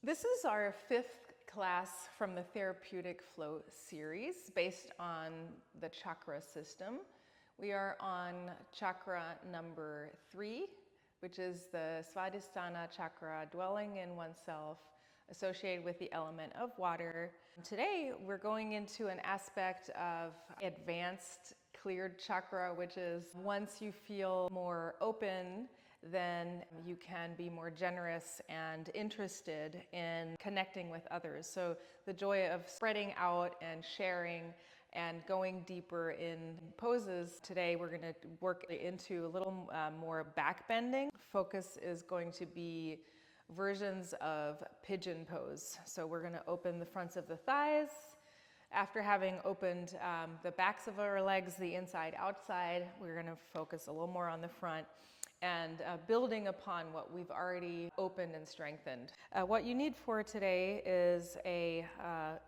This is our 5th class from the Therapeutic Flow series based on the chakra system. We are on chakra number 3, which is the Svadhisthana chakra, dwelling in oneself, associated with the element of water. Today, we're going into an aspect of advanced cleared chakra, which is once you feel more open, then you can be more generous and interested in connecting with others. So the joy of spreading out and sharing and going deeper in poses. Today we're going to work into a little more back bending. Focus is going to be versions of pigeon pose. So we're going to open the fronts of the thighs. After having opened the backs of our legs, the inside, outside, we're going to focus a little more on the front and building upon what we've already opened and strengthened. What you need for today is a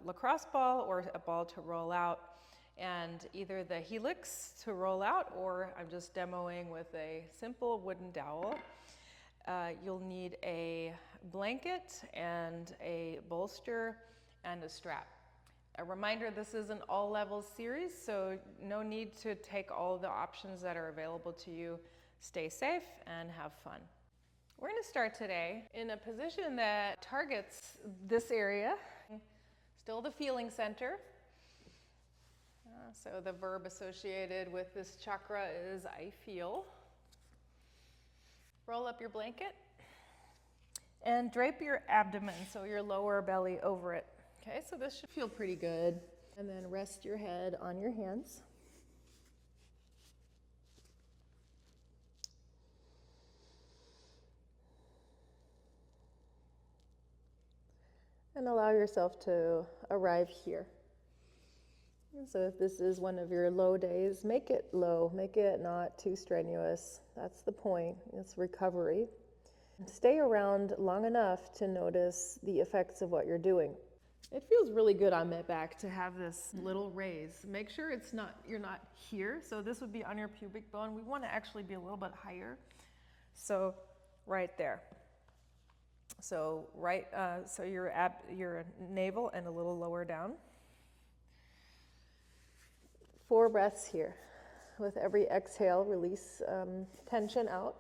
lacrosse ball or a ball to roll out, and either the helix to roll out, or I'm just demoing with a simple wooden dowel. You'll need a blanket and a bolster and a strap. A reminder, this is an all levels series, so no need to take all the options that are available to you. Stay safe and have fun. We're going to start today in a position that targets this area, still the feeling center. So the verb associated with this chakra is I feel. Roll up your blanket and drape your abdomen, so your lower belly over it. Okay, so this should feel pretty good. And then rest your head on your hands. And allow yourself to arrive here. And so if this is one of your low days, make it low, make it not too strenuous. That's the point, it's recovery. Stay around long enough to notice the effects of what you're doing. It feels really good on my back to have this little raise. Make sure you're not here. So this would be on your pubic bone. We want to actually be a little bit higher. So right there. So so your navel and a little lower down. 4 breaths here. With every exhale, release tension out.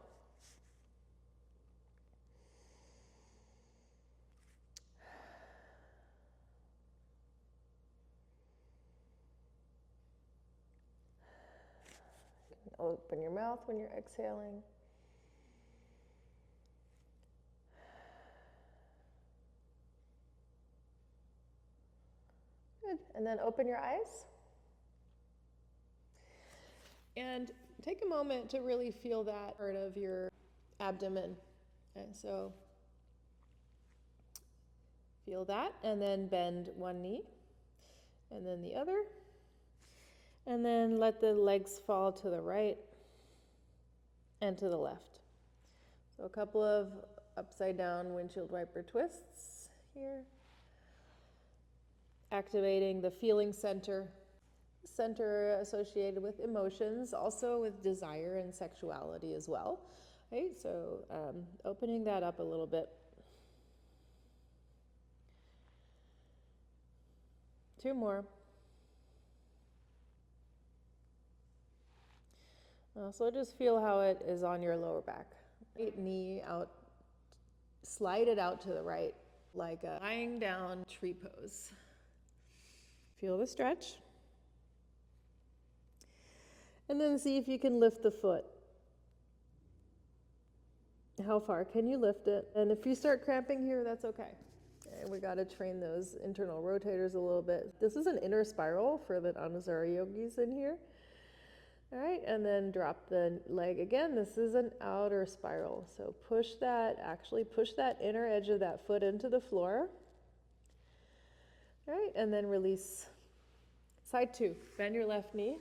Open your mouth when you're exhaling. Good. And then open your eyes. And take a moment to really feel that part of your abdomen. And so feel that, and then bend one knee, and then the other. And then let the legs fall to the right and to the left. So a couple of upside down windshield wiper twists here. Activating the feeling center associated with emotions, also with desire and sexuality as well. Right? So opening that up a little bit. 2 more. So just feel how it is on your lower back. Right knee out, slide it out to the right, like a lying down tree pose. Feel the stretch. And then see if you can lift the foot. How far can you lift it? And if you start cramping here, that's okay. We got to train those internal rotators a little bit. This is an inner spiral for the Anusara yogis in here. All right, and then drop the leg again. This is an outer spiral. So push that inner edge of that foot into the floor. All right, and then release. Side 2, bend your left knee.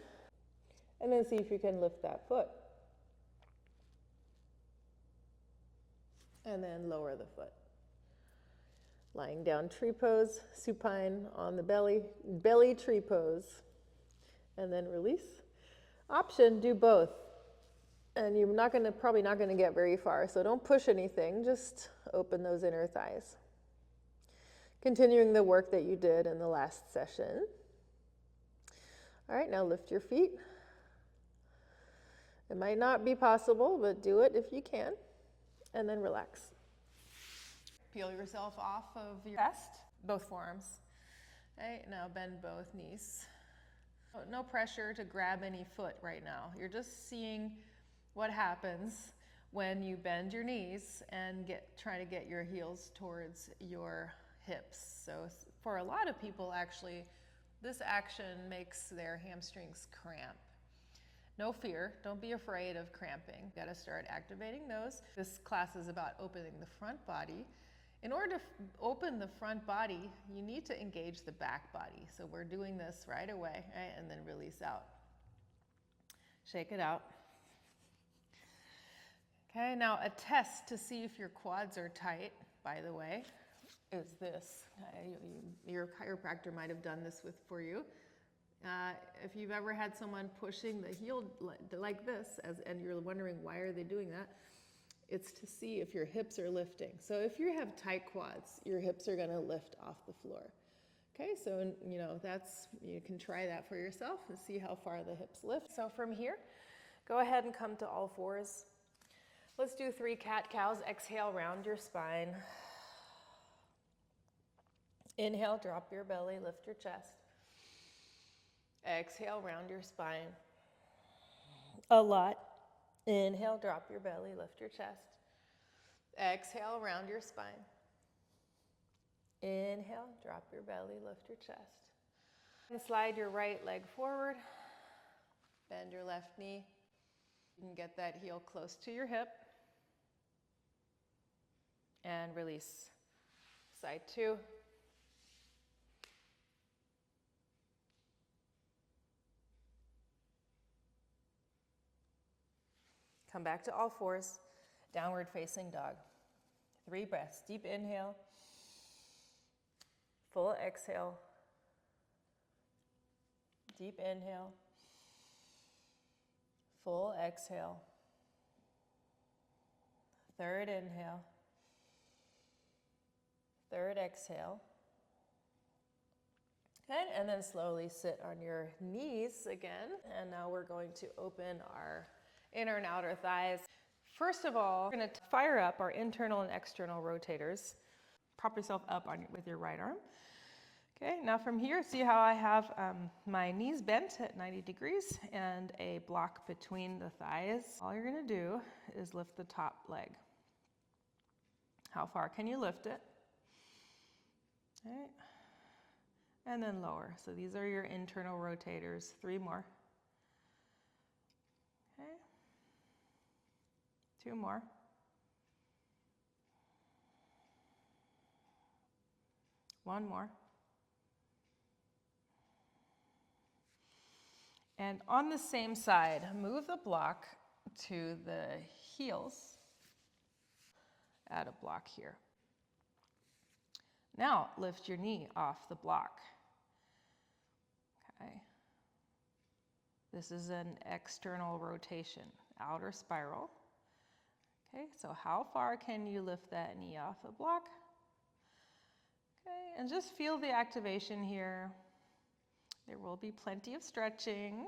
And then see if you can lift that foot. And then lower the foot. Lying down tree pose, supine on the belly tree pose. And then release. Option, do both. And you're probably not gonna get very far, so don't push anything, just open those inner thighs. Continuing the work that you did in the last session. All right, now lift your feet. It might not be possible, but do it if you can. And then relax. Peel yourself off of your chest, both forearms. Okay, now bend both knees. No pressure to grab any foot right now. You're just seeing what happens when you bend your knees and try to get your heels towards your hips. So for a lot of people, actually, this action makes their hamstrings cramp. No fear, don't be afraid of cramping. You gotta start activating those. This class is about opening the front body. In order to open the front body, you need to engage the back body. So we're doing this right away, right? And then release out. Shake it out. Okay, now a test to see if your quads are tight, by the way, is this. Your chiropractor might have done this for you. If you've ever had someone pushing the heel like this, and you're wondering why are they doing that, it's to see if your hips are lifting. So if you have tight quads, your hips are going to lift off the floor. Okay, so you can try that for yourself and see how far the hips lift. So from here, go ahead and come to all fours. Let's do 3 cat-cows. Exhale, round your spine. Inhale, drop your belly, lift your chest. Exhale, round your spine. A lot. Inhale, drop your belly, lift your chest. Exhale, round your spine. Inhale, drop your belly, lift your chest. And slide your right leg forward. Bend your left knee. You can get that heel close to your hip. And release. Side 2. Come back to all fours. Downward facing dog. 3 breaths. Deep inhale. Full exhale. Deep inhale. Full exhale. 3rd inhale. 3rd exhale. Okay, and then slowly sit on your knees again. And now we're going to open our inner and outer thighs. First of all, we're going to fire up our internal and external rotators. Prop yourself up with your right arm. Okay, now from here, see how I have my knees bent at 90 degrees and a block between the thighs. All you're going to do is lift the top leg. How far can you lift it? Okay. And then lower. So these are your internal rotators. 3 more. Okay. 2 more. One more. And on the same side, move the block to the heels. Add a block here. Now lift your knee off the block. Okay. This is an external rotation, outer spiral. Okay, so how far can you lift that knee off the block? Okay, and just feel the activation here. There will be plenty of stretching,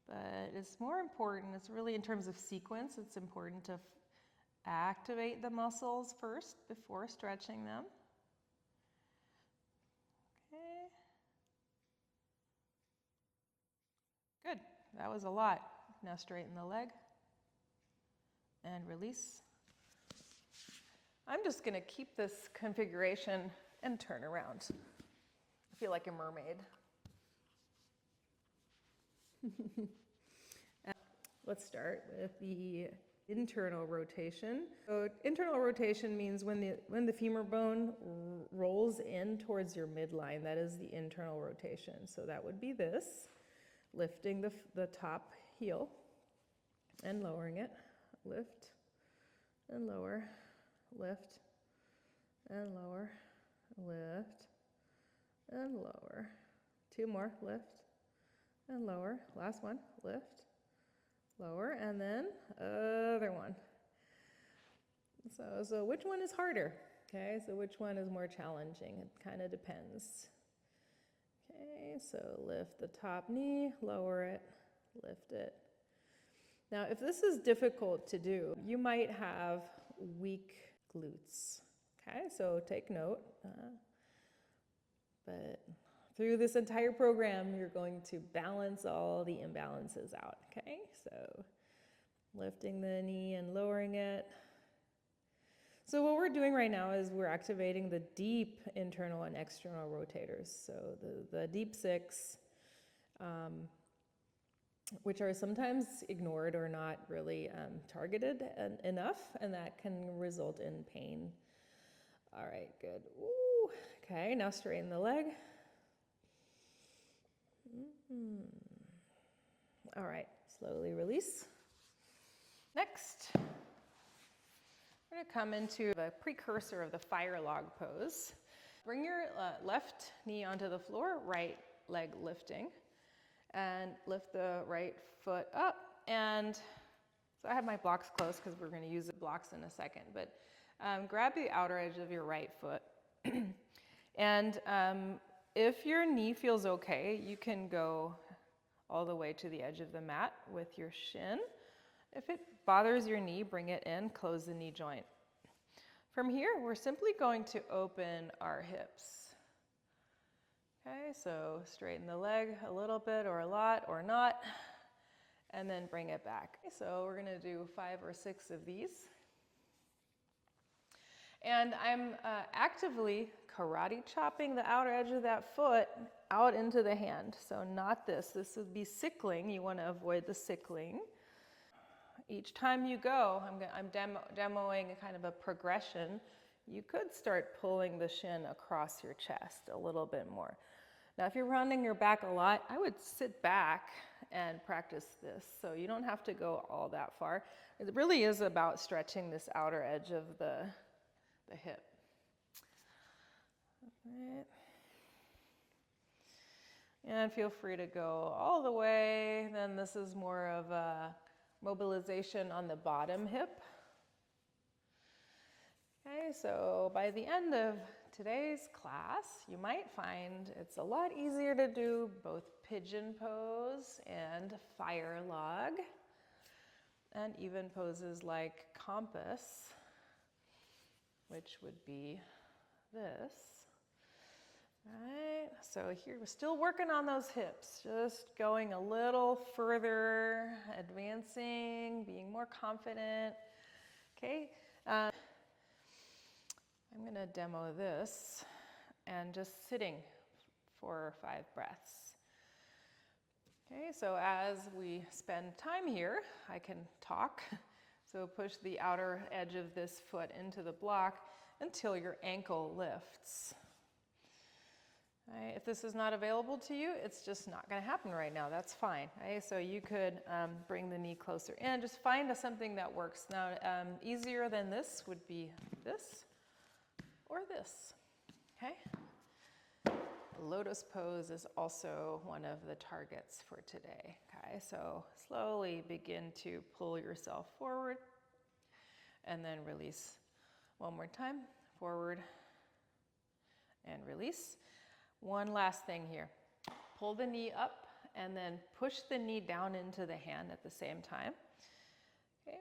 but it's more important, it's really in terms of sequence, it's important to activate the muscles first before stretching them. Okay. Good, that was a lot. Now straighten the leg and release. I'm just going to keep this configuration and turn around. I feel like a mermaid. Let's start with the internal rotation. So internal rotation means when the femur bone rolls in towards your midline, that is the internal rotation. So that would be this, lifting the top heel and lowering it. Lift and lower, lift and lower, lift and lower. 2 more, lift and lower. Last one, lift, lower, and then other one. So which one is harder? Okay, so which one is more challenging? It kind of depends. Okay, so lift the top knee, lower it, lift it. Now, if this is difficult to do, you might have weak glutes. Okay, so take note. But through this entire program, you're going to balance all the imbalances out. Okay, so lifting the knee and lowering it. So what we're doing right now is we're activating the deep internal and external rotators. So the deep six, which are sometimes ignored or not really targeted enough, and that can result in pain. All right, good. Ooh. Okay, now straighten the leg. All right, slowly release. Next, we're going to come into the precursor of the fire log pose. Bring your left knee onto the floor, right leg lifting, and lift the right foot up. And so I have my blocks close because we're going to use the blocks in a second, but grab the outer edge of your right foot. And if your knee feels okay, you can go all the way to the edge of the mat with your shin. If it bothers your knee, bring it in, close the knee joint. From here, we're simply going to open our hips. Okay, so straighten the leg a little bit or a lot or not, and then bring it back. So we're gonna do 5 or 6 of these. And I'm actively karate chopping the outer edge of that foot out into the hand. So not this. This would be sickling. You want to avoid the sickling. Each time you go, I'm demoing a kind of a progression. You could start pulling the shin across your chest a little bit more. Now, if you're rounding your back a lot, I would sit back and practice this. So you don't have to go all that far. It really is about stretching this outer edge of the hip. Right. And feel free to go all the way. Then this is more of a mobilization on the bottom hip. Okay, so by the end of today's class, you might find it's a lot easier to do both pigeon pose and fire log, and even poses like compass, which would be this. Right, so here we're still working on those hips, just going a little further, advancing, being more confident. Okay, I'm gonna demo this and just sitting for 5 breaths. Okay, so as we spend time here, I can talk. So push the outer edge of this foot into the block until your ankle lifts. Right, if this is not available to you, it's just not going to happen right now. That's fine. Right? So you could bring the knee closer in. Just find something that works. Now, easier than this would be this or this. Okay. Lotus pose is also one of the targets for today. Okay, so slowly begin to pull yourself forward and then release. One more time, forward and release. One last thing here. Pull the knee up and then push the knee down into the hand at the same time. Okay.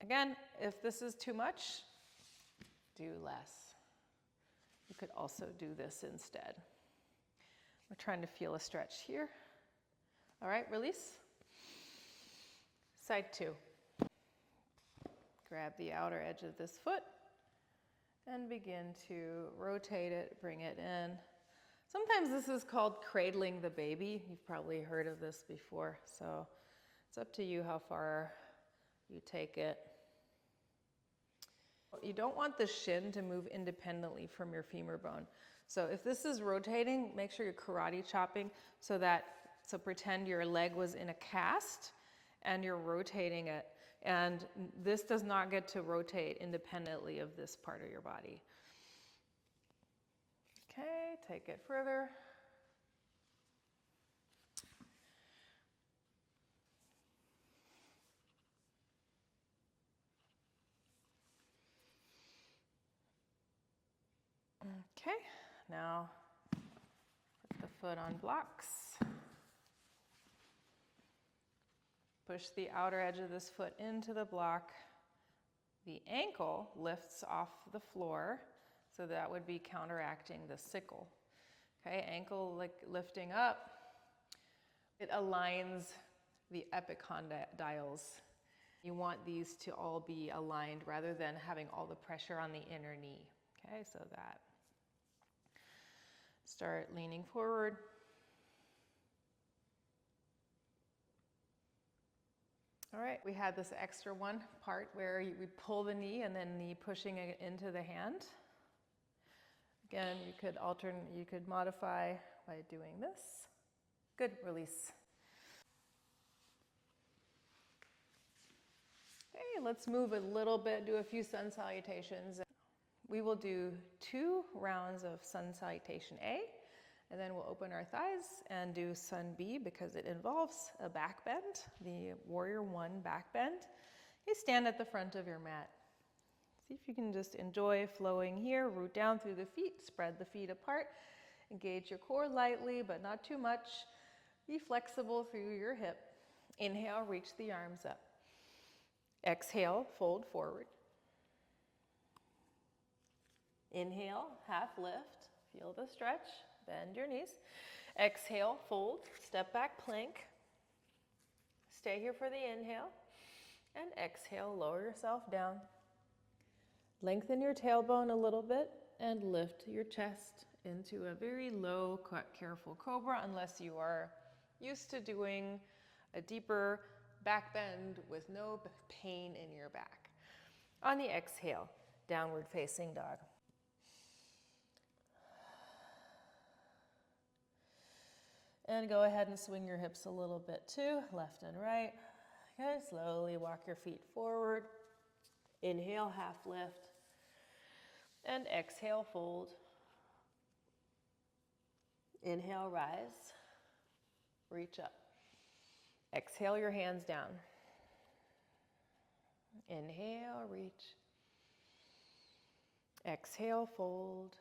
Again, if this is too much, do less. You could also do this instead. We're trying to feel a stretch here. All right, release. Side 2. Grab the outer edge of this foot and begin to rotate it, bring it in. Sometimes this is called cradling the baby. You've probably heard of this before, so it's up to you how far you take it. You don't want the shin to move independently from your femur bone. So if this is rotating, make sure you're karate chopping so pretend your leg was in a cast and you're rotating it. And this does not get to rotate independently of this part of your body. Okay, take it further. Now, put the foot on blocks. Push the outer edge of this foot into the block. The ankle lifts off the floor, so that would be counteracting the sickle. Okay, ankle lifting up. It aligns the epicondyles. You want these to all be aligned rather than having all the pressure on the inner knee. Okay, so that. Start leaning forward. All right, we had this extra one part where we pull the knee and then knee pushing it into the hand. Again, you could modify by doing this. Good, release. Okay, let's move a little bit, do a few sun salutations. We will do 2 rounds of sun salutation A, and then we'll open our thighs and do sun B because it involves a back bend, the warrior 1 back bend. You stand at the front of your mat. See if you can just enjoy flowing here, root down through the feet, spread the feet apart, engage your core lightly, but not too much. Be flexible through your hip. Inhale, reach the arms up. Exhale, fold forward. Inhale, half lift, feel the stretch, bend your knees. Exhale, fold, step back plank. Stay here for the inhale. And exhale, lower yourself down. Lengthen your tailbone a little bit and lift your chest into a very low, careful cobra unless you are used to doing a deeper back bend with no pain in your back. On the exhale, downward facing dog. And go ahead and swing your hips a little bit too, left and right. Okay, slowly walk your feet forward. Inhale, half lift. And exhale, fold. Inhale, rise. Reach up. Exhale your hands down. Inhale, reach. Exhale, fold.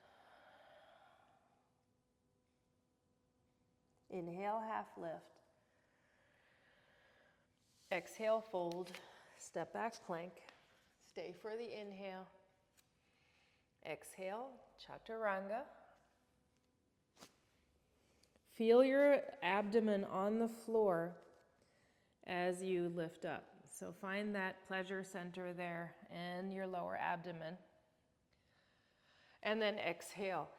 Inhale, half lift. Exhale, fold. Step back plank. Stay for the inhale. Exhale, chaturanga. Feel your abdomen on the floor as you lift up. So find that pleasure center there in your lower abdomen. And then exhale,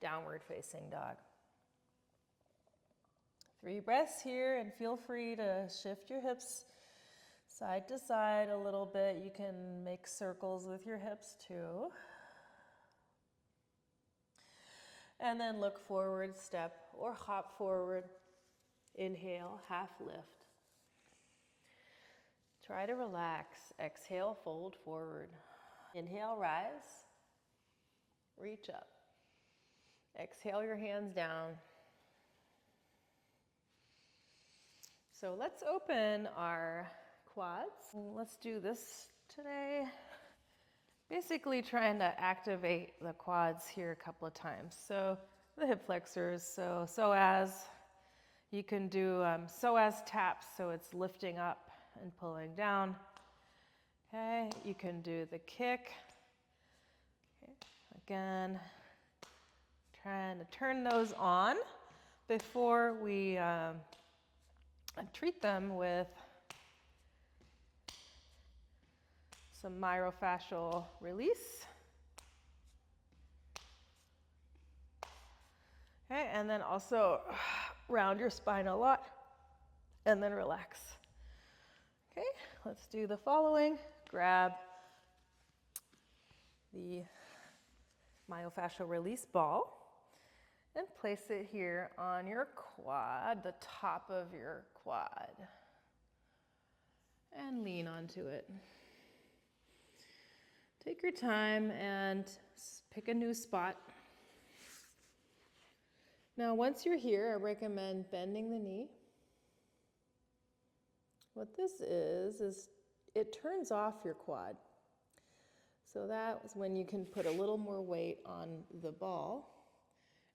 downward facing dog. 3 breaths here, and feel free to shift your hips side to side a little bit. You can make circles with your hips too. And then look forward, step or hop forward. Inhale, half lift. Try to relax. Exhale, fold forward. Inhale, rise. Reach up. Exhale your hands down. So let's open our quads. Let's do this today. Basically trying to activate the quads here a couple of times. So the hip flexors, so psoas. You can do psoas taps, so it's lifting up and pulling down. Okay, you can do the kick. Okay. Again, trying to turn those on before we treat them with some myofascial release. Okay, and then also round your spine a lot and then relax. Okay, let's do the following. Grab the myofascial release ball and place it here on your quad, the top of your quad, and lean onto it. Take your time and pick a new spot. Now, once you're here, I recommend bending the knee. What this is it turns off your quad. So that is when you can put a little more weight on the ball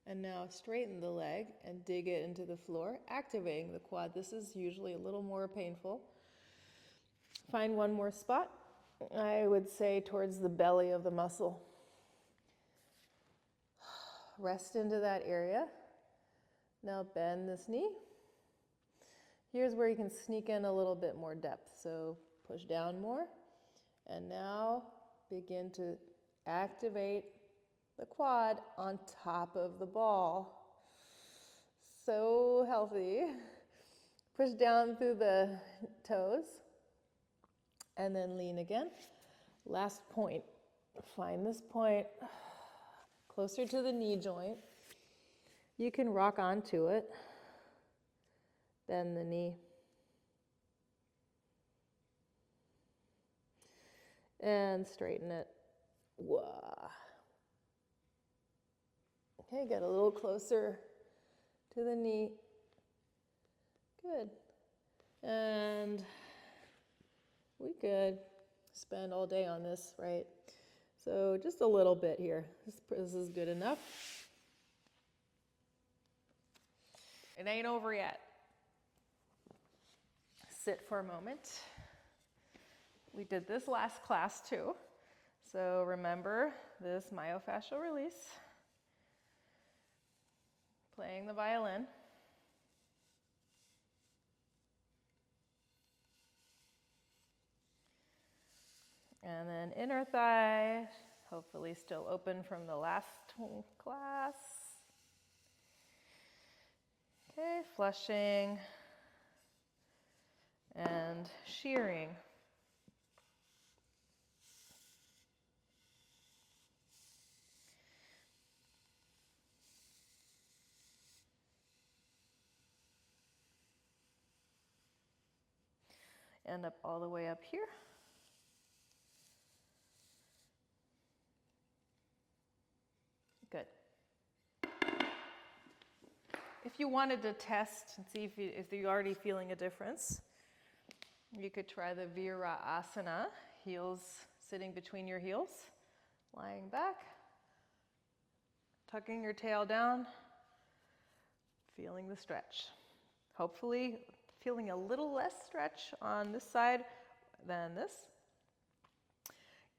And now straighten the leg and dig it into the floor, activating the quad. This is usually a little more painful. Find one more spot. I would say towards the belly of the muscle. Rest into that area. Now bend this knee. Here's where you can sneak in a little bit more depth. So push down more. And now begin to activate the quad on top of the ball. So healthy. Push down through the toes. And then lean again. Last point. Find this point closer to the knee joint. You can rock onto it. Bend the knee. And straighten it. Whoa. Okay, get a little closer to the knee. Good. And we could spend all day on this, right? So just a little bit here. This is good enough. It ain't over yet. Sit for a moment. We did this last class too. So remember this myofascial release. Playing the violin. And then inner thigh, hopefully still open from the last class. Okay, flushing and shearing. End up all the way up here. Good. If you wanted to test and see if you're already feeling a difference, you could try the Virasana, heels sitting between your heels, lying back, tucking your tail down, feeling the stretch. Hopefully feeling a little less stretch on this side than this.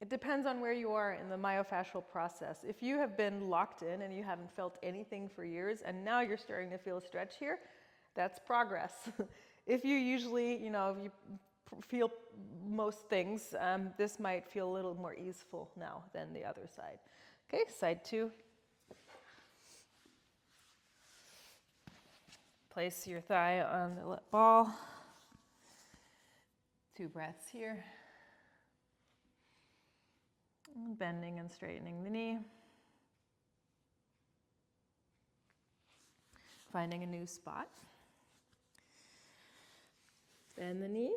It depends on where you are in the myofascial process. If you have been locked in and you haven't felt anything for years and now you're starting to feel a stretch here, that's progress. If you usually, if you feel most things, this might feel a little more easeful now than the other side. Okay, side two. Place your thigh on the ball. 2 breaths here. Bending and straightening the knee. Finding a new spot. Bend the knee.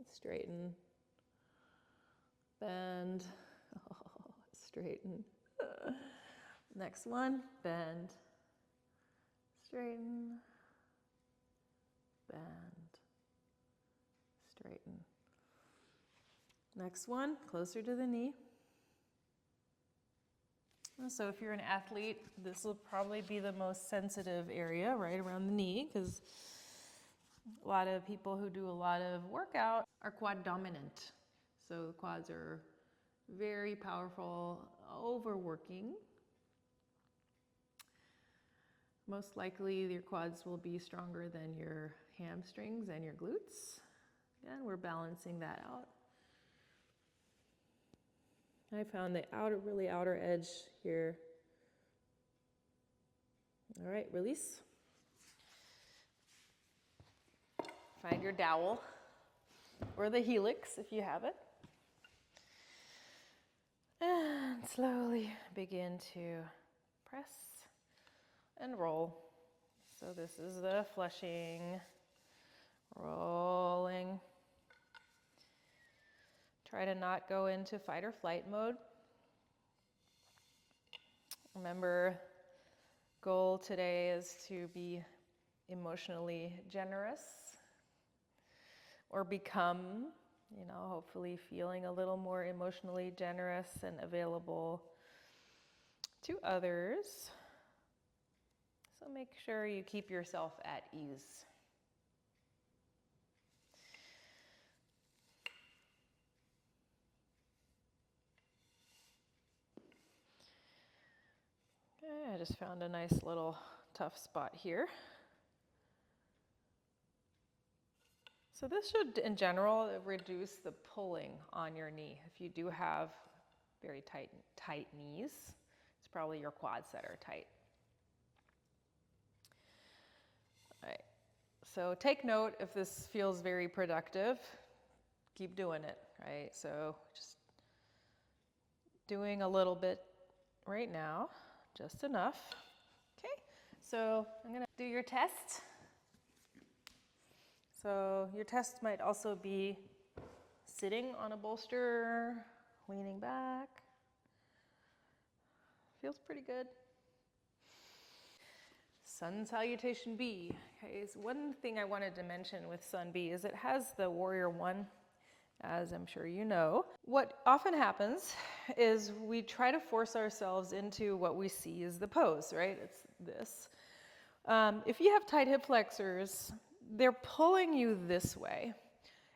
Straighten. Bend. Oh, straighten. Next one. Bend. Straighten. Bend. Straighten. Next one, closer to the knee. So if you're an athlete, this will probably be the most sensitive area, right around the knee, because a lot of people who do a lot of workout are quad dominant. So the quads are very powerful, overworking. Most likely your quads will be stronger than your hamstrings and your glutes. And we're balancing that out. I found the really outer edge here. All right, release. Find your dowel or the helix if you have it. And slowly begin to press and roll. So this is the flushing, rolling. Try to not go into fight or flight mode. Remember, goal today is to be emotionally generous or become, hopefully feeling a little more emotionally generous and available 2 others. So make sure you keep yourself at ease. Okay, I just found a nice little tough spot here. So this should, in general, reduce the pulling on your knee. If you do have very tight knees, it's probably your quads that are tight. All right, so take note if this feels very productive, keep doing it, right? So just doing a little bit right now, just enough. Okay, so I'm gonna do your test. So your test might also be sitting on a bolster, leaning back. Feels pretty good. Sun Salutation B. Okay, so one thing I wanted to mention with Sun B is it has the Warrior One, as I'm sure you know. What often happens is we try to force ourselves into what we see as the pose, right? It's this. If you have tight hip flexors, they're pulling you this way.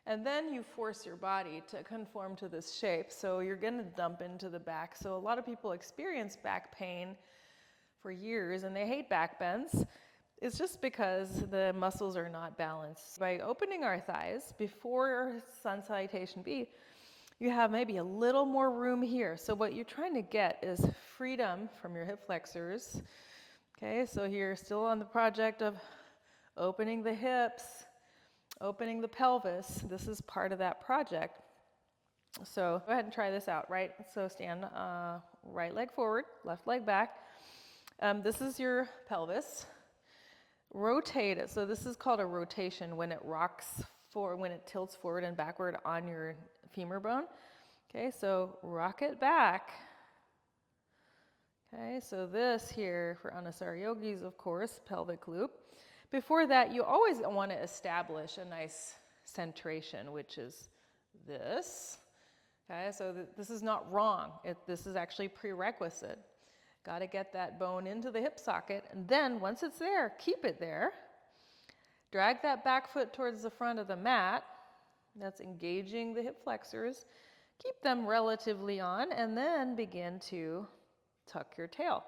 And then you force your body to conform to this shape. So you're going to dump into the back. So a lot of people experience back pain for years and they hate back bends. It's just because the muscles are not balanced. By opening our thighs before Sun Salutation B, you have maybe a little more room here. So what you're trying to get is freedom from your hip flexors. Okay, so here still on the project of opening the hips, opening the pelvis. This is part of that project. So go ahead and try this out, right? So stand right leg forward, left leg back. This is your pelvis. Rotate it. So this is called a rotation when it rocks forward, when it tilts forward and backward on your femur bone. Okay, so rock it back. Okay, so this here for Anusara Yogis, of course, pelvic loop. Before that, you always want to establish a nice centration, which is this. Okay, so this is not wrong. This is actually prerequisite. Got to get that bone into the hip socket, and then once it's there, keep it there. Drag that back foot towards the front of the mat. That's engaging the hip flexors. Keep them relatively on, and then begin to tuck your tail.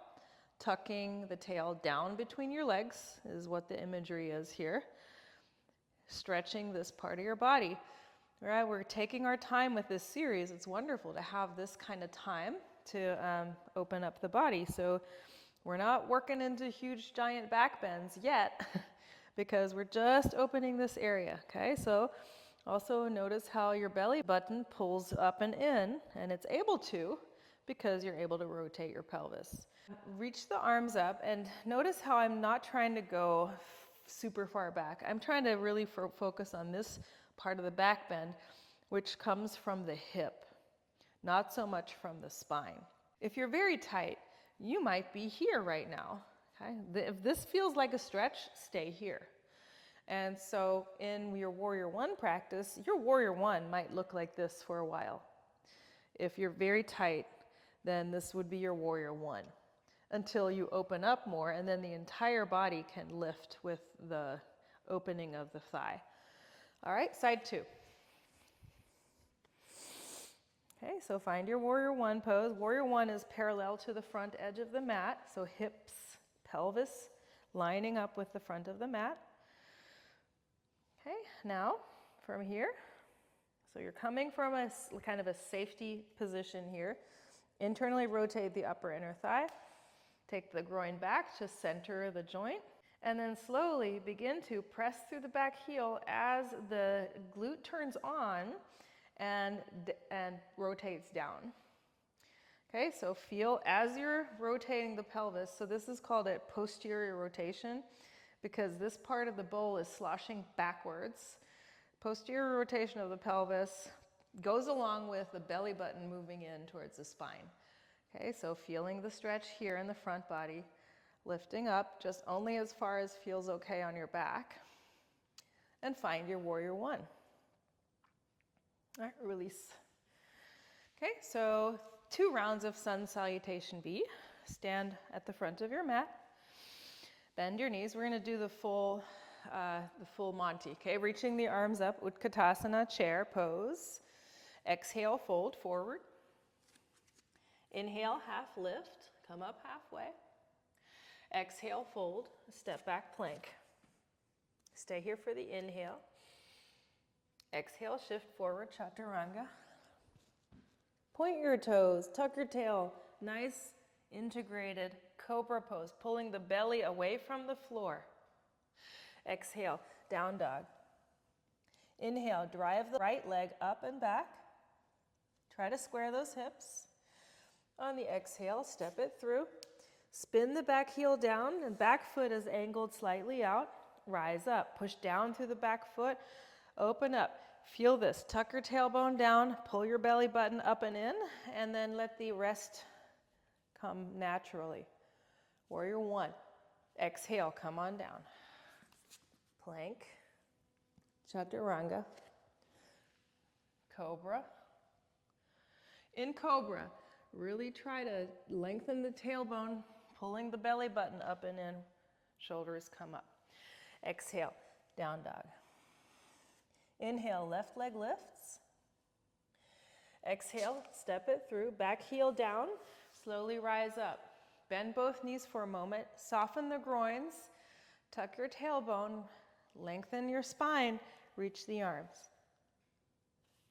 Tucking the tail down between your legs is what the imagery is here. Stretching this part of your body. All right, we're taking our time with this series. It's wonderful to have this kind of time to open up the body. So we're not working into huge giant back bends yet because we're just opening this area. Okay, so also notice how your belly button pulls up and in, and it's able to because you're able to rotate your pelvis. Reach the arms up and notice how I'm not trying to go super far back. I'm trying to really focus on this part of the back bend, which comes from the hip, not so much from the spine. If you're very tight, you might be here right now. Okay? If this feels like a stretch, stay here. And so in your Warrior One practice, your Warrior One might look like this for a while. If you're very tight, then this would be your Warrior One until you open up more, and then the entire body can lift with the opening of the thigh. All right, side 2. Okay, so find your Warrior One pose. Warrior One is parallel to the front edge of the mat, so hips, pelvis lining up with the front of the mat. Okay, now from here, so you're coming from a kind of a safety position here. Internally rotate the upper inner thigh. Take the groin back to center the joint, and then slowly begin to press through the back heel as the glute turns on and rotates down. Okay, so feel as you're rotating the pelvis. So this is called a posterior rotation because this part of the bowl is sloshing backwards. Posterior rotation of the pelvis goes along with the belly button moving in towards the spine. Okay, so feeling the stretch here in the front body, lifting up just only as far as feels okay on your back, and find your Warrior One. All right, release. Okay, so 2 rounds of Sun Salutation B. Stand at the front of your mat. Bend your knees. We're going to do the full Monty. Okay, reaching the arms up, Utkatasana, chair pose. Exhale, fold forward. Inhale, half lift, come up halfway. Exhale, fold, step back plank. Stay here for the inhale. Exhale, shift forward, chaturanga. Point your toes, tuck your tail, nice integrated cobra pose, pulling the belly away from the floor. Exhale, down dog. Inhale, drive the right leg up and back. Try to square those hips. On the exhale, step it through. Spin the back heel down and back foot is angled slightly out. Rise up, push down through the back foot, open up. Feel this, tuck your tailbone down, pull your belly button up and in, and then let the rest come naturally. Warrior one. Exhale, come on down. Plank, chaturanga, cobra. In cobra, really try to lengthen the tailbone, pulling the belly button up and in, shoulders come up. Exhale, down dog. Inhale, left leg lifts. Exhale, step it through, back heel down, slowly rise up. Bend both knees for a moment, soften the groins, tuck your tailbone, lengthen your spine, reach the arms.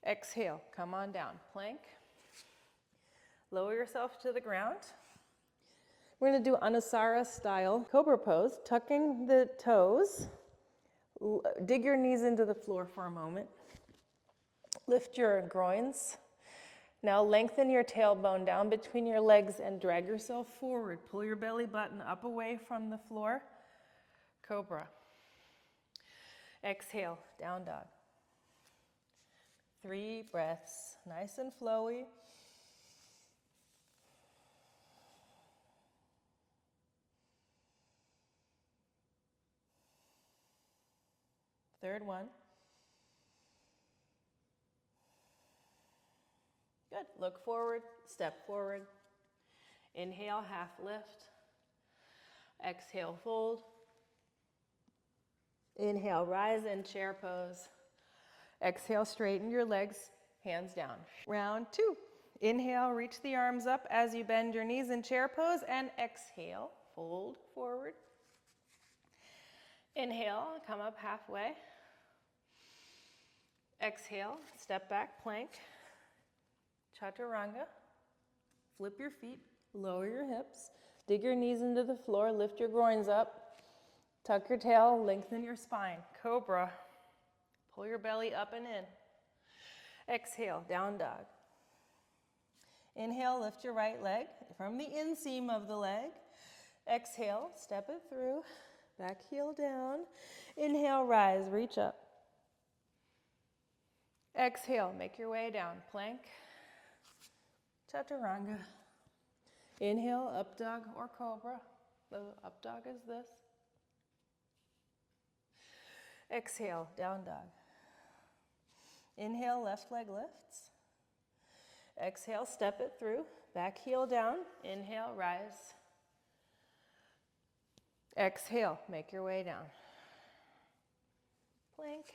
Exhale, come on down, plank. Lower yourself to the ground. We're going to do Anusara style cobra pose, tucking the toes. Dig your knees into the floor for a moment. Lift your groins. Now lengthen your tailbone down between your legs and drag yourself forward. Pull your belly button up away from the floor. Cobra. Exhale, down dog. 3 breaths, nice and flowy. Third one. Good. Look forward, step forward. Inhale, half lift. Exhale, fold. Inhale, rise in chair pose. Exhale, straighten your legs, hands down. Round 2. Inhale, reach the arms up as you bend your knees in chair pose, and exhale, fold forward. Inhale, come up halfway. Exhale, step back, plank. Chaturanga. Flip your feet, lower your hips, dig your knees into the floor, lift your groins up, tuck your tail, lengthen your spine. Cobra. Pull your belly up and in. Exhale, down dog. Inhale, lift your right leg from the inseam of the leg. Exhale, step it through, back heel down. Inhale, rise, reach up. Exhale, make your way down, plank. Chaturanga. Inhale, up dog or cobra. The up dog is this. Exhale, down dog. Inhale, left leg lifts. Exhale, step it through, back heel down. Inhale, rise. Exhale, make your way down. Plank.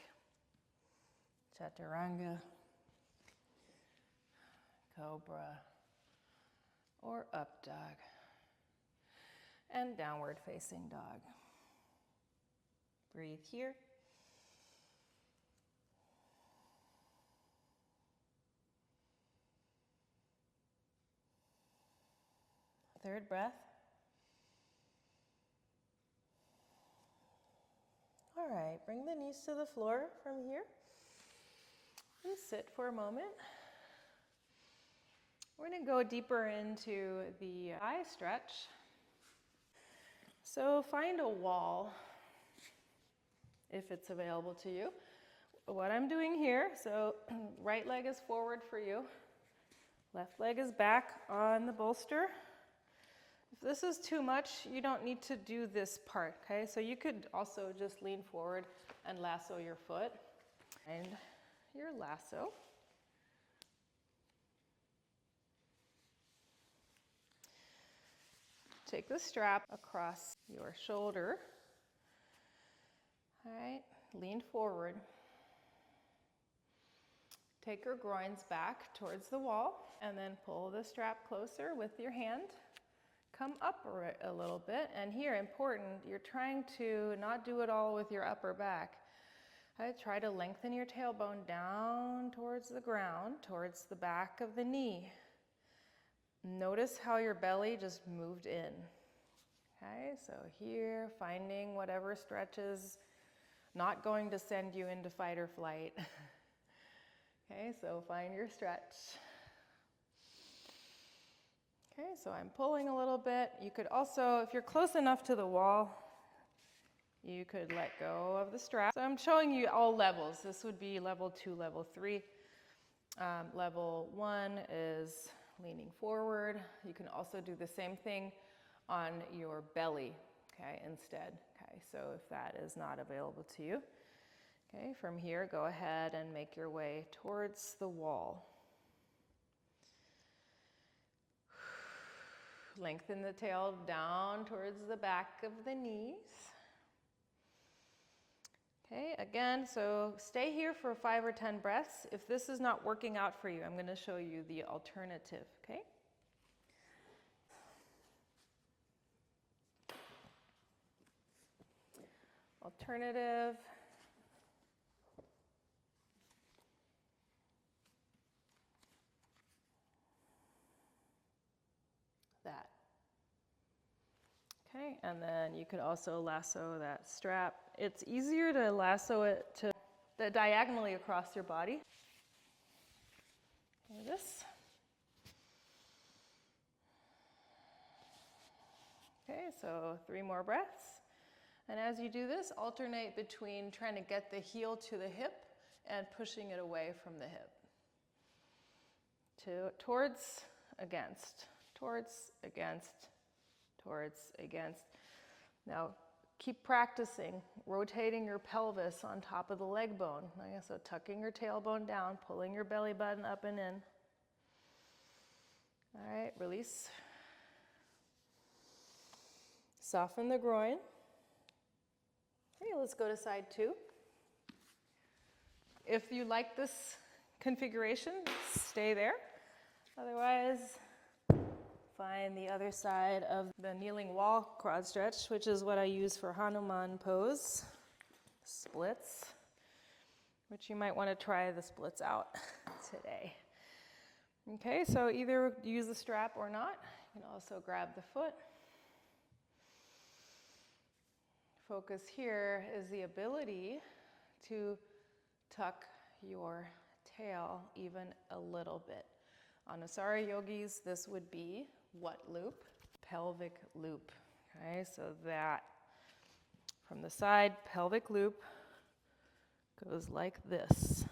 Chaturanga. Cobra. Or up dog. And downward facing dog. Breathe here. Third breath. All right, bring the knees to the floor from here. And sit for a moment. We're going to go deeper into the thigh stretch. So find a wall if it's available to you. What I'm doing here, so right leg is forward for you. Left leg is back on the bolster. If this is too much, you don't need to do this part, okay? So you could also just lean forward and lasso your foot. And your lasso. take the strap across your shoulder. All right, lean forward. Take your groins back towards the wall and then pull the strap closer with your hand. Come up a little bit, and here, important, you're trying to not do it all with your upper back. Try to lengthen your tailbone down towards the ground, towards the back of the knee. Notice how your belly just moved in. Okay, so here, finding whatever stretches, not going to send you into fight or flight. Okay, so find your stretch. Okay, so I'm pulling a little bit. You could also, if you're close enough to the wall, you could let go of the strap. So I'm showing you all levels. This would be level 2, level 3. Level 1 is leaning forward. You can also do the same thing on your belly, okay, instead. Okay, so if that is not available to you. Okay, from here, go ahead and make your way towards the wall. Lengthen the tail down towards the back of the knees. Okay, again, so stay here for 5 or 10 breaths. If this is not working out for you, I'm going to show you the alternative, okay? Alternative. That. Okay, and then you could also lasso that strap. It's easier to lasso it diagonally across your body. Like this. Okay, so 3 more breaths. And as you do this, alternate between trying to get the heel to the hip and pushing it away from the hip. Towards, against, towards, against, towards, against. Now, keep practicing rotating your pelvis on top of the leg bone. So tucking your tailbone down, pulling your belly button up and in. All right, release. Soften the groin. Okay, let's go to side 2. If you like this configuration, stay there. Otherwise, find the other side of the kneeling wall quad stretch, which is what I use for Hanuman pose, splits, which you might want to try the splits out today. Okay, so either use the strap or not. You can also grab the foot. Focus here is the ability to tuck your tail even a little bit. Anusara yogis, this would be what loop? Pelvic loop. Okay, so that from the side, pelvic loop goes like this.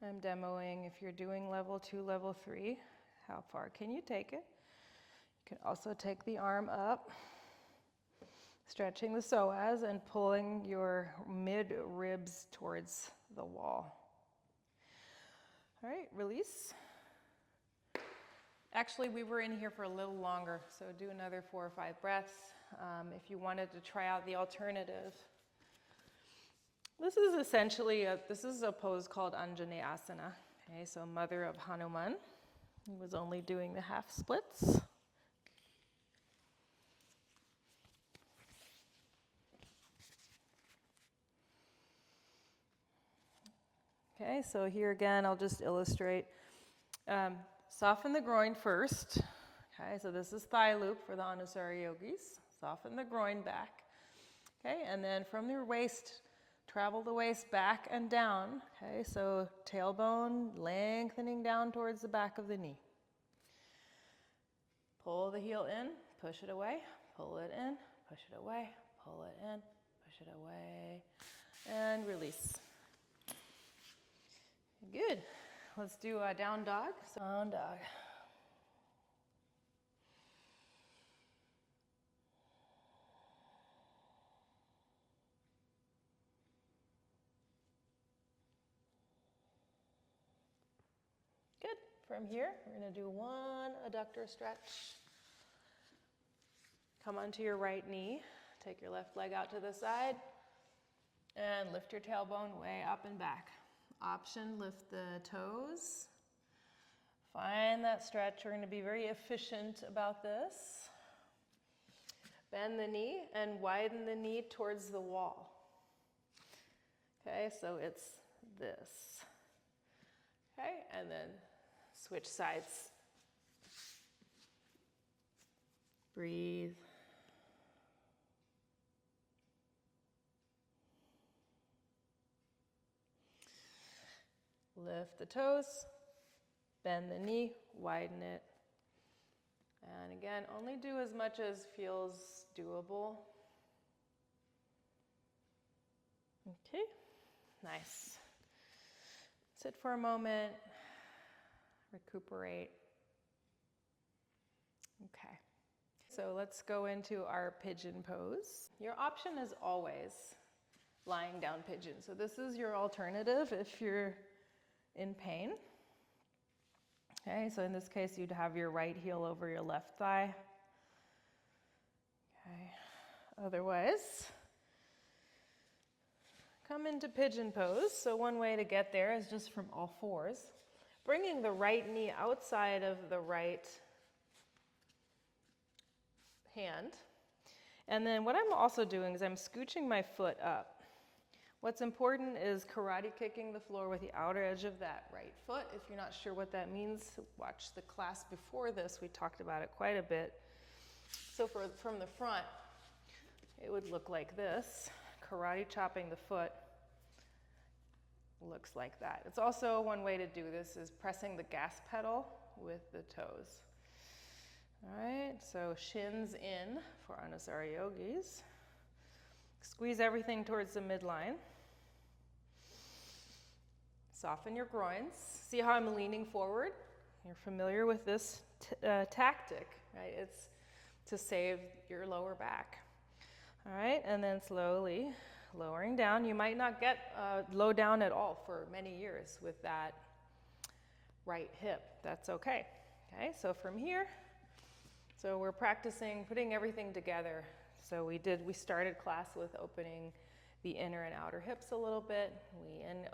I'm demoing if you're doing level 2, level 3, how far can you take it? You can also take the arm up, stretching the psoas and pulling your mid-ribs towards the wall. All right, release. Actually, we were in here for a little longer, so do another 4 or 5 breaths if you wanted to try out the alternative. This is essentially a pose called Anjaneyasana. Okay, so mother of Hanuman. He was only doing the half splits. Okay, so here again, I'll just illustrate. Soften the groin first. Okay, so this is thigh loop for the Anusara yogis. Soften the groin back. Okay, and then from your waist, travel the waist back and down. Okay, so tailbone lengthening down towards the back of the knee. Pull the heel in, push it away, pull it in, push it away, pull it in, push it away, and release. Good. Let's do a down dog. Down dog. From here, we're going to do one adductor stretch. Come onto your right knee. Take your left leg out to the side and lift your tailbone way up and back. Option, lift the toes. Find that stretch. We're going to be very efficient about this. Bend the knee and widen the knee towards the wall. Okay, so it's this. Okay, and then switch sides. Breathe. Lift the toes, bend the knee, widen it. And again, only do as much as feels doable. Okay, nice. Sit for a moment, recuperate. Okay, so let's go into our pigeon pose. Your option is always lying down pigeon. So this is your alternative if you're in pain. Okay, so in this case, you'd have your right heel over your left thigh. Okay, otherwise, come into pigeon pose. So one way to get there is just from all fours, bringing the right knee outside of the right hand. And then what I'm also doing is I'm scooching my foot up. What's important is karate kicking the floor with the outer edge of that right foot. If you're not sure what that means, watch the class before this. We talked about it quite a bit. So from the front, it would look like this. Karate chopping the foot looks like that. It's also one way to do this is pressing the gas pedal with the toes. All right, so shins in for Anusara Yogis. Squeeze everything towards the midline. Soften your groins. See how I'm leaning forward? You're familiar with this tactic, right? It's to save your lower back. All right, and then slowly lowering down. You might not get low down at all for many years with that right hip. That's okay. Okay, so from here, so we're practicing putting everything together. So we started class with opening the inner and outer hips a little bit. And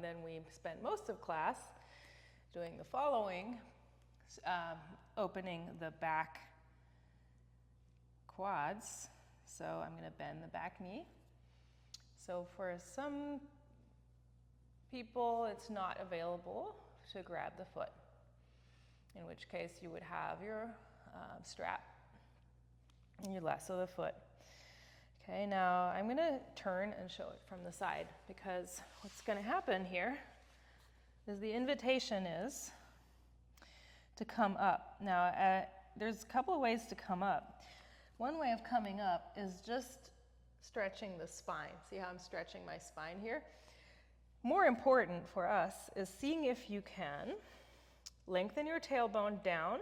then we spent most of class doing the following, opening the back quads. So I'm going to bend the back knee. So for some people, it's not available to grab the foot, in which case you would have your strap and your lasso the foot. Okay, now I'm going to turn and show it from the side, because what's going to happen here is the invitation is to come up. Now, there's a couple of ways to come up. One way of coming up is just stretching the spine. See how I'm stretching my spine here? More important for us is seeing if you can lengthen your tailbone down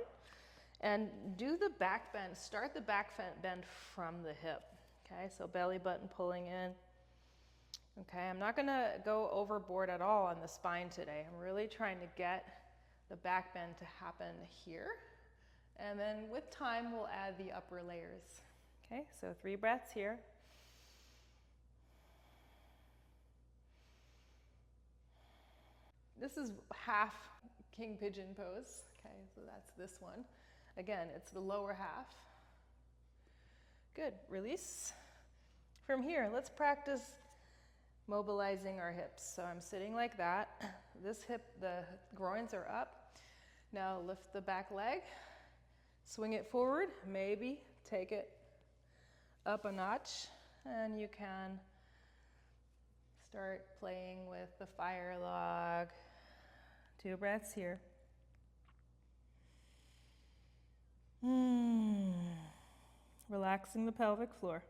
and do the back bend. Start the back bend from the hip. Okay, so belly button pulling in. Okay, I'm not gonna go overboard at all on the spine today. I'm really trying to get the back bend to happen here. And then with time, we'll add the upper layers. Okay, so 3 breaths here. This is half king pigeon pose. Okay, so that's this one. Again, it's the lower half. Good, release. From here, let's practice mobilizing our hips. So I'm sitting like that. This hip, the groins are up. Now lift the back leg, swing it forward, maybe take it up a notch, and you can start playing with the fire log. 2 breaths here. Relaxing the pelvic floor.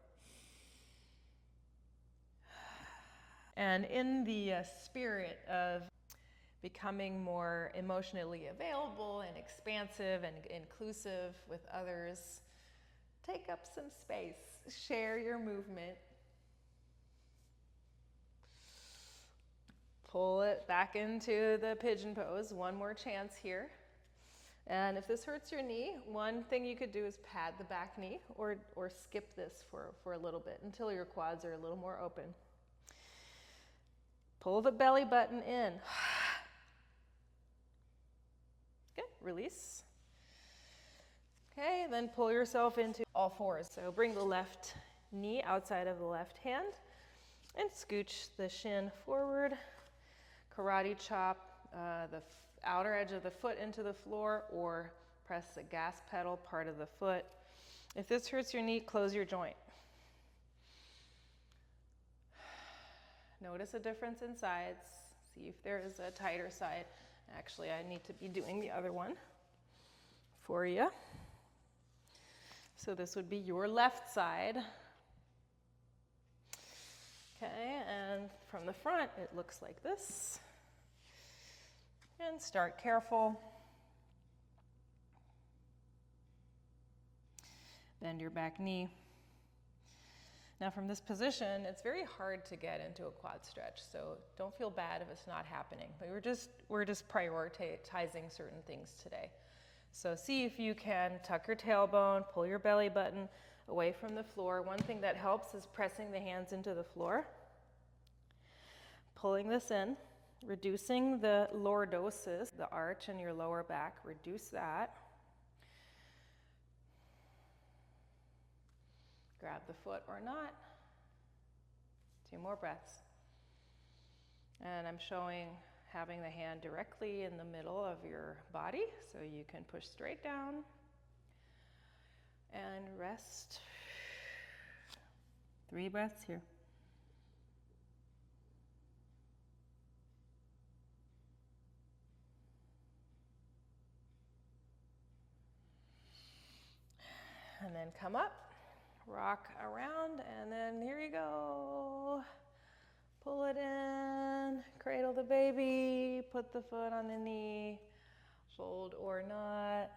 And in the spirit of becoming more emotionally available and expansive and inclusive with others, take up some space. Share your movement. Pull it back into the pigeon pose. One more chance here. And if this hurts your knee, one thing you could do is pad the back knee or skip this for a little bit until your quads are a little more open. Pull the belly button in. Good, release. Okay, then pull yourself into all fours. So bring the left knee outside of the left hand and scooch the shin forward. Karate chop the outer edge of the foot into the floor or press the gas pedal part of the foot. If this hurts your knee, close your joint. Notice a difference in sides. See if there is a tighter side. Actually, I need to be doing the other one for you. So this would be your left side. Okay, and from the front, it looks like this. And start careful. Bend your back knee. Now from this position, it's very hard to get into a quad stretch, so don't feel bad if it's not happening. But we're just prioritizing certain things today. So see if you can tuck your tailbone, pull your belly button away from the floor. One thing that helps is pressing the hands into the floor. Pulling this in, reducing the lordosis, the arch in your lower back, reduce that. Grab the foot or not. 2 more breaths. And I'm showing having the hand directly in the middle of your body so you can push straight down and rest. 3 breaths here. And then come up, rock around, and then here you go. Pull it in, cradle the baby, put the foot on the knee, fold or not.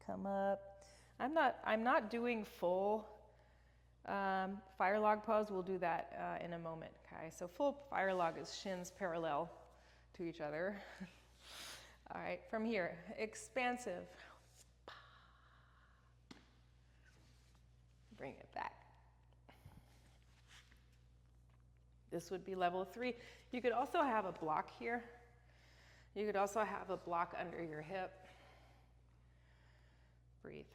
Come up. I'm not doing full fire log pose. We'll do that in a moment. Okay, so full fire log is shins parallel to each other. All right, from here, expansive. Bring it back. This would be level 3. You could also have a block here. You could also have a block under your hip. Breathe.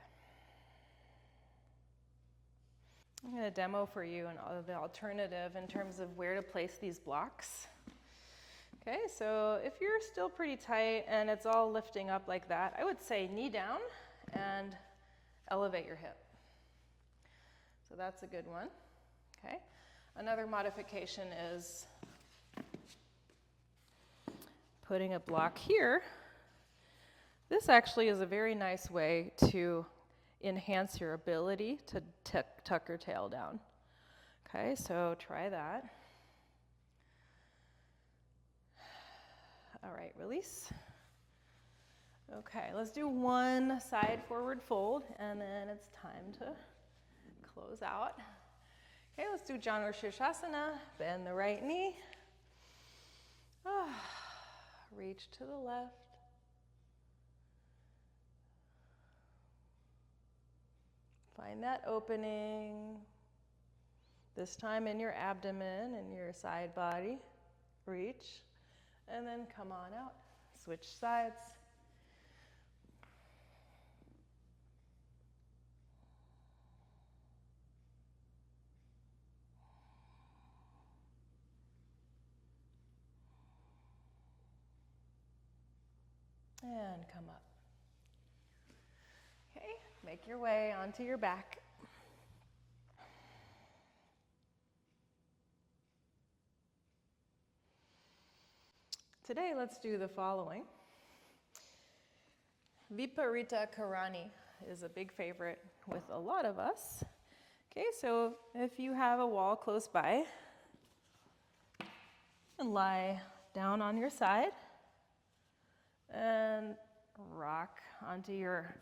I'm going to demo for you the alternative in terms of where to place these blocks. Okay, so if you're still pretty tight and it's all lifting up like that, I would say knee down and elevate your hip. So that's a good one. Okay. Another modification is putting a block here. This actually is a very nice way to enhance your ability to tuck your tail down. Okay, so try that. All right, release. Okay, let's do one side forward fold, and then it's time to close out. Okay, let's do Janu Shirshasana. Bend the right knee. Reach to the left. Find that opening. This time in your abdomen and your side body. Reach. And then come on out. Switch sides. And come up. Okay, make your way onto your back. Today, let's do the following. Viparita Karani is a big favorite with a lot of us. Okay, so if you have a wall close by, and lie down on your side and rock onto your,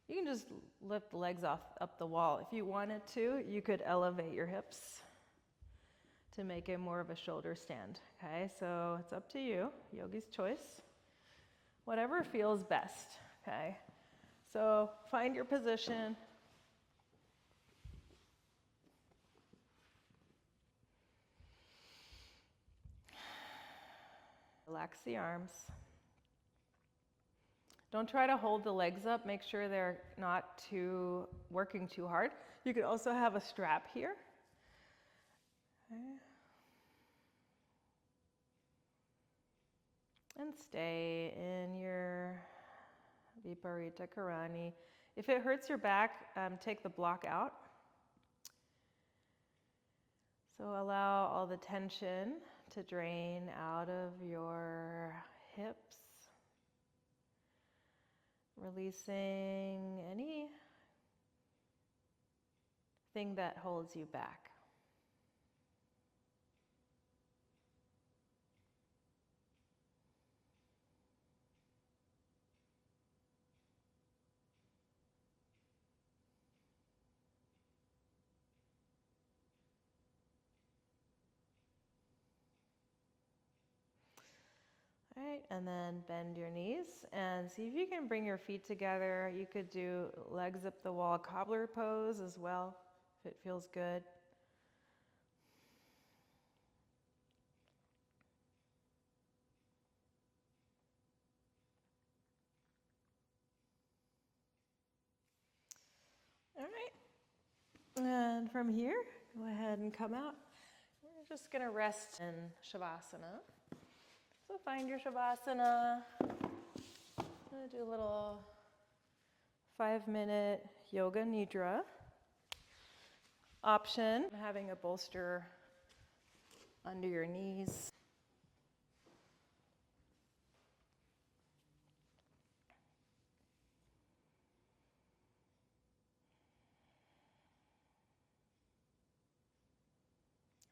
you can just lift the legs up the wall. If you wanted to, you could elevate your hips to make it more of a shoulder stand. Okay, so it's up to you, yogi's choice. Whatever feels best, okay? So find your position. Relax the arms. Don't try to hold the legs up. Make sure they're not working too hard. You could also have a strap here. Okay. And stay in your Viparita Karani. If it hurts your back, take the block out. So allow all the tension to drain out of your hips, releasing anything that holds you back. All right, and then bend your knees and see if you can bring your feet together. You could do legs up the wall cobbler pose as well, if it feels good. All right, and from here, go ahead and come out. We're just gonna rest in Shavasana. So find your Shavasana. I'm gonna do a little 5-minute yoga nidra. Option, having a bolster under your knees.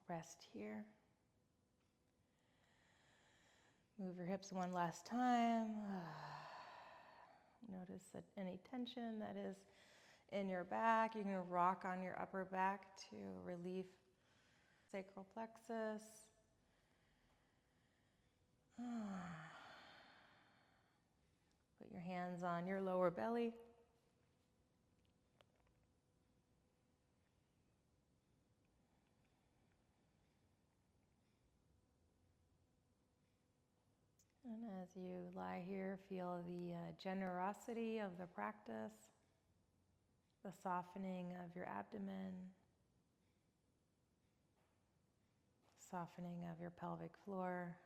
Rest here. Move your hips one last time. Notice that any tension that is in your back. You can rock on your upper back to relieve sacral plexus. Put your hands on your lower belly. And as you lie here, feel the generosity of the practice, the softening of your abdomen, softening of your pelvic floor.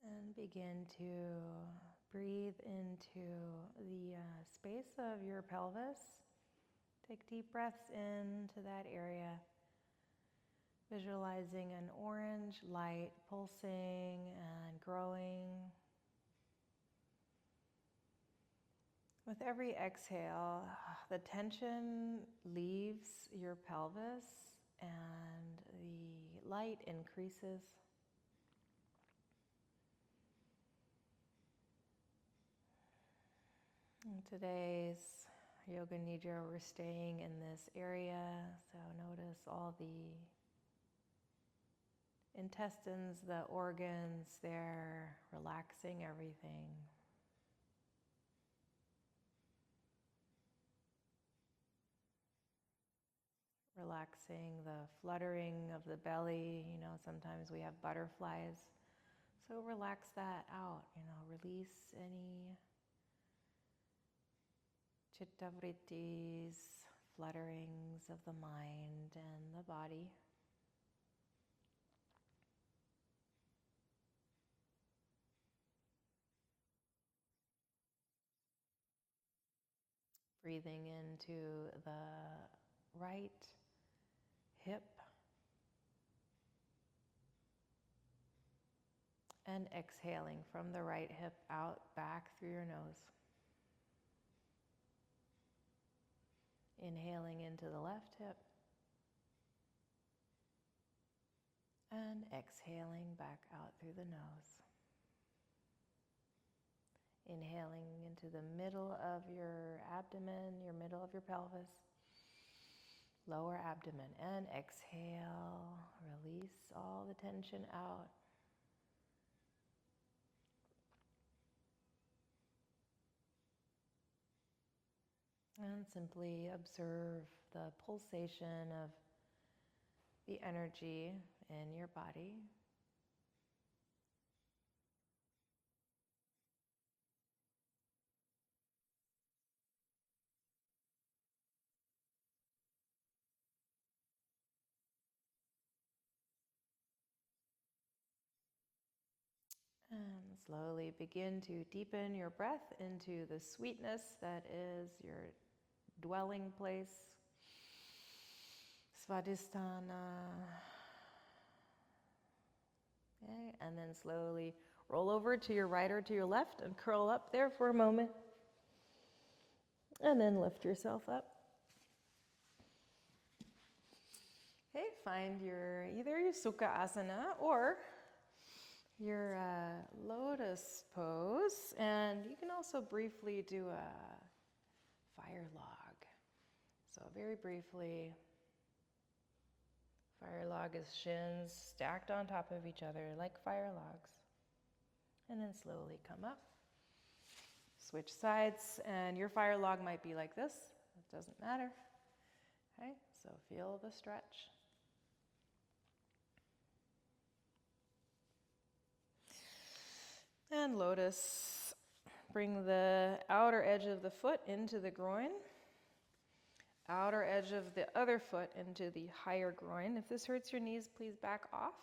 And begin to breathe into the space of your pelvis. Take deep breaths into that area, visualizing an orange light pulsing and growing. With every exhale, the tension leaves your pelvis and the light increases. In today's Yoga Nidra, we're staying in this area, so notice all the intestines, the organs, they're relaxing everything. Relaxing the fluttering of the belly. You know, sometimes we have butterflies, so relax that out. You know, release any chitta vrittis, flutterings of the mind and the body. Breathing into the right hip and exhaling from the right hip out back through your nose. Inhaling into the left hip And exhaling back out through the nose. Inhaling into the middle of your abdomen, your middle of your pelvis, lower abdomen, and exhale. Release all the tension out. And simply observe the pulsation of the energy in your body. And slowly begin to deepen your breath into the sweetness that is your dwelling place. Svadhisthana. Okay, and then slowly roll over to your right or to your left and curl up there for a moment. And then lift yourself up. Okay, find either your Sukha Asana or your lotus pose. And you can also briefly do a fire log. So very briefly, fire log is shins stacked on top of each other like fire logs. And then slowly come up. Switch sides, and your fire log might be like this. It doesn't matter. Okay, so feel the stretch. And lotus. Bring the outer edge of the foot into the groin. Outer edge of the other foot into the higher groin. If this hurts your knees, please back off.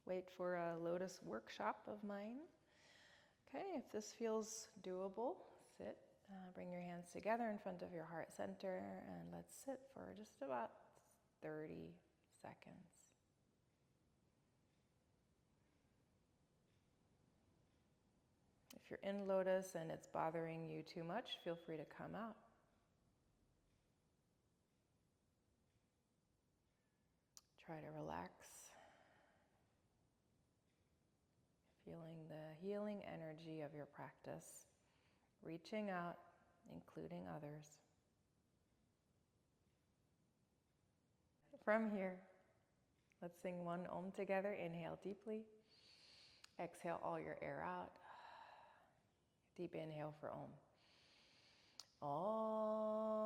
Wait for a lotus workshop of mine. Okay, if this feels doable, sit. Bring your hands together in front of your heart center and let's sit for just about 30 seconds. If you're in lotus and it's bothering you too much, feel free to come out. Try to relax. Feeling the healing energy of your practice, reaching out, including others. From here, let's sing one Om together. Inhale deeply. Exhale all your air out. Deep inhale for Om. Om.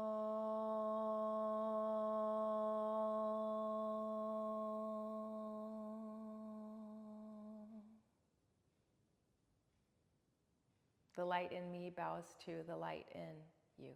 The light in me bows to the light in you.